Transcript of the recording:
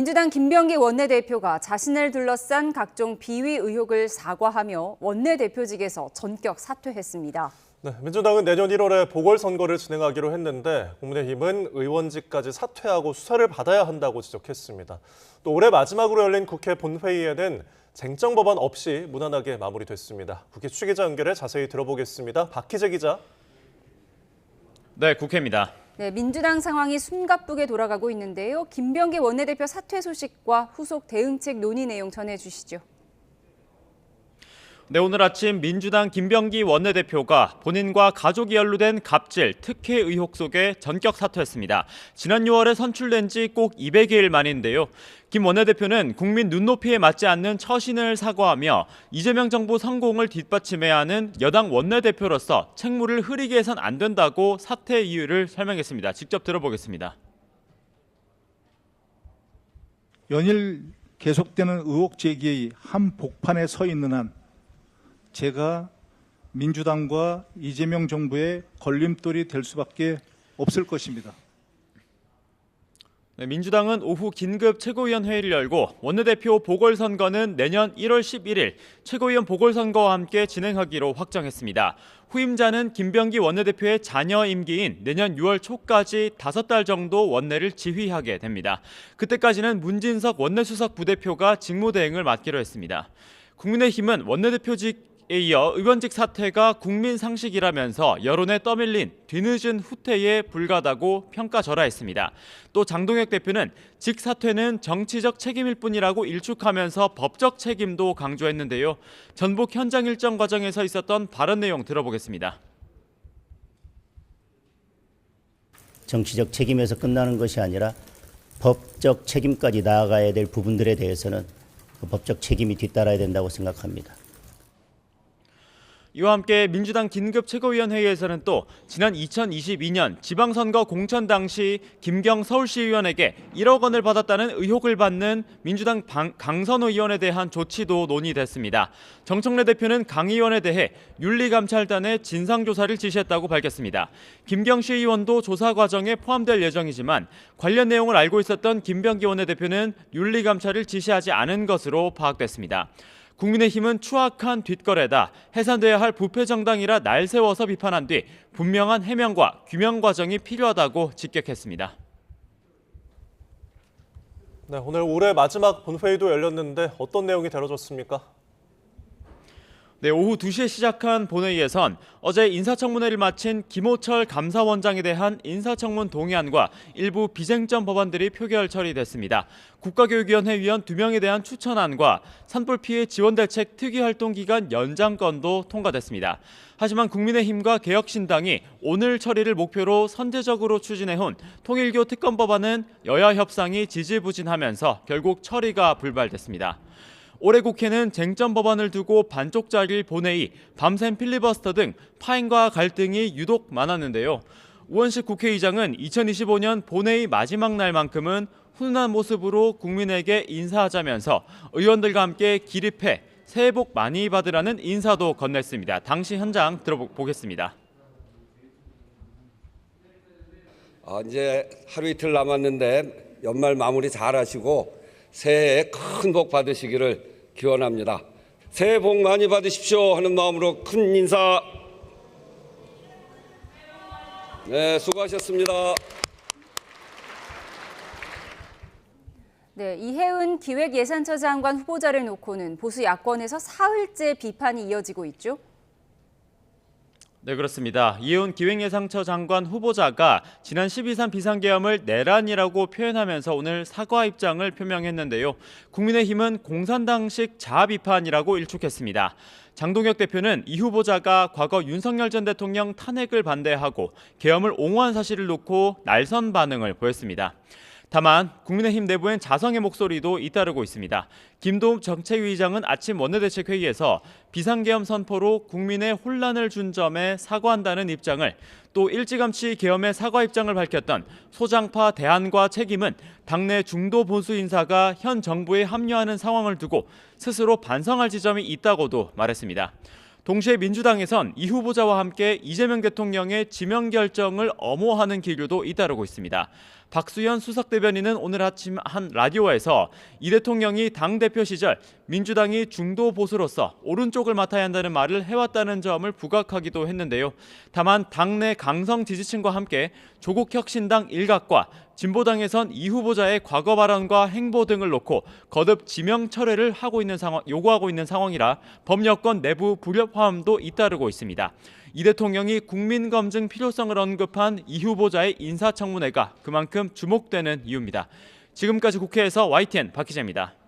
민주당 김병기 원내대표가 자신을 둘러싼 각종 비위 의혹을 사과하며 원내대표직에서 전격 사퇴했습니다. 네, 민주당은 내년 1월에 보궐선거를 진행하기로 했는데 국민의힘은 의원직까지 사퇴하고 수사를 받아야 한다고 지적했습니다. 또 올해 마지막으로 열린 국회 본회의에는 쟁점 법안 없이 무난하게 마무리됐습니다. 국회 취기자 연결해 자세히 들어보겠습니다. 박희재 기자. 네, 국회입니다. 네, 민주당 상황이 숨가쁘게 돌아가고 있는데요. 김병기 원내대표 사퇴 소식과 후속 대응책 논의 내용 전해주시죠. 네, 오늘 아침 민주당 김병기 원내대표가 본인과 가족이 연루된 갑질, 특혜 의혹 속에 전격 사퇴했습니다. 지난 6월에 선출된 지 꼭 200일 만인데요. 김 원내대표는 국민 눈높이에 맞지 않는 처신을 사과하며 이재명 정부 성공을 뒷받침해야 하는 여당 원내대표로서 책무를 흐리게 해선 안 된다고 사퇴 이유를 설명했습니다. 직접 들어보겠습니다. 연일 계속되는 의혹 제기의 한복판에 서 있는 한 제가 민주당과 이재명 정부의 걸림돌이 될 수밖에 없을 것입니다. 네, 민주당은 오후 긴급 최고위원 회의를 열고 원내대표 보궐선거는 내년 1월 11일 최고위원 보궐선거와 함께 진행하기로 확정했습니다. 후임자는 김병기 원내대표의 자녀 임기인 내년 6월 초까지 5달 정도 원내를 지휘하게 됩니다. 그때까지는 문진석 원내수석 부대표가 직무대행을 맡기로 했습니다. 국민의힘은 원내대표직에 이어 의원직 사퇴가 국민 상식이라면서 여론에 떠밀린 뒤늦은 후퇴에 불과하다고 평가절하했습니다. 또 장동혁 대표는 직 사퇴는 정치적 책임일 뿐이라고 일축하면서 법적 책임도 강조했는데요. 전북 현장 일정 과정에서 있었던 발언 내용 들어보겠습니다. 정치적 책임에서 끝나는 것이 아니라 법적 책임까지 나아가야 될 부분들에 대해서는 그 법적 책임이 뒤따라야 된다고 생각합니다. 이와 함께 민주당 긴급 최고위원회의에서는 또 지난 2022년 지방선거 공천 당시 김경 서울시의원에게 1억 원을 받았다는 의혹을 받는 민주당 강선우 의원에 대한 조치도 논의됐습니다. 정청래 대표는 강 의원에 대해 윤리감찰단에 진상조사를 지시했다고 밝혔습니다. 김경 시의원도 조사 과정에 포함될 예정이지만 관련 내용을 알고 있었던 김병기 원내대표는 윤리감찰을 지시하지 않은 것으로 파악됐습니다. 국민의힘은 추악한 뒷거래다, 해산돼야 할 부패정당이라 날 세워서 비판한 뒤 분명한 해명과 규명 과정이 필요하다고 직격했습니다. 네, 오늘 올해 마지막 본회의도 열렸는데 어떤 내용이 다뤄졌습니까? 네, 오후 2시에 시작한 본회의에선 어제 인사청문회를 마친 김호철 감사원장에 대한 인사청문 동의안과 일부 비쟁점 법안들이 표결 처리됐습니다. 국가교육위원회 위원 2명에 대한 추천안과 산불 피해 지원 대책 특위활동 기간 연장건도 통과됐습니다. 하지만 국민의힘과 개혁신당이 오늘 처리를 목표로 선제적으로 추진해온 통일교 특검 법안은 여야 협상이 지지부진하면서 결국 처리가 불발됐습니다. 올해 국회는 쟁점 법안을 두고 반쪽짜리 본회의, 밤샘 필리버스터 등 파행과 갈등이 유독 많았는데요. 우원식 국회의장은 2025년 본회의 마지막 날만큼은 훈훈한 모습으로 국민에게 인사하자면서 의원들과 함께 기립해 새해 복 많이 받으라는 인사도 건넸습니다. 당시 현장 들어보겠습니다. 이제 하루 이틀 남았는데 연말 마무리 잘 하시고 새해에 큰 복 받으시기를 기원합니다. 새해 복 많이 받으십시오 하는 마음으로 큰 인사. 네, 수고하셨습니다. 네, 이혜은 기획예산처 장관 후보자를 놓고는 보수 야권에서 사흘째 비판이 이어지고 있죠. 네, 그렇습니다. 이혜훈 기획예산처 장관 후보자가 지난 12.3 비상계엄을 내란이라고 표현하면서 오늘 사과 입장을 표명했는데요. 국민의힘은 공산당식 자아 비판이라고 일축했습니다. 장동혁 대표는 이 후보자가 과거 윤석열 전 대통령 탄핵을 반대하고 계엄을 옹호한 사실을 놓고 날선 반응을 보였습니다. 다만 국민의힘 내부엔 자성의 목소리도 잇따르고 있습니다. 김도읍 정책위의장은 아침 원내대책회의에서 비상계엄 선포로 국민의 혼란을 준 점에 사과한다는 입장을, 또 일찌감치 계엄의 사과 입장을 밝혔던 소장파 대안과 책임은 당내 중도 보수 인사가 현 정부에 합류하는 상황을 두고 스스로 반성할 지점이 있다고도 말했습니다. 동시에 민주당에선 이 후보자와 함께 이재명 대통령의 지명 결정을 엄호하는 기류도 잇따르고 있습니다. 박수현 수석대변인은 오늘 아침 한 라디오에서 이 대통령이 당대표 시절 민주당이 중도 보수로서 오른쪽을 맡아야 한다는 말을 해왔다는 점을 부각하기도 했는데요. 다만 당내 강성 지지층과 함께 조국 혁신당 일각과 진보당에선 이 후보자의 과거 발언과 행보 등을 놓고 거듭 지명 철회를 요구하고 있는 상황이라 법여권 내부 불협화음도 잇따르고 있습니다. 이 대통령이 국민검증 필요성을 언급한 이 후보자의 인사청문회가 그만큼 주목되는 이유입니다. 지금까지 국회에서 YTN 박희재입니다.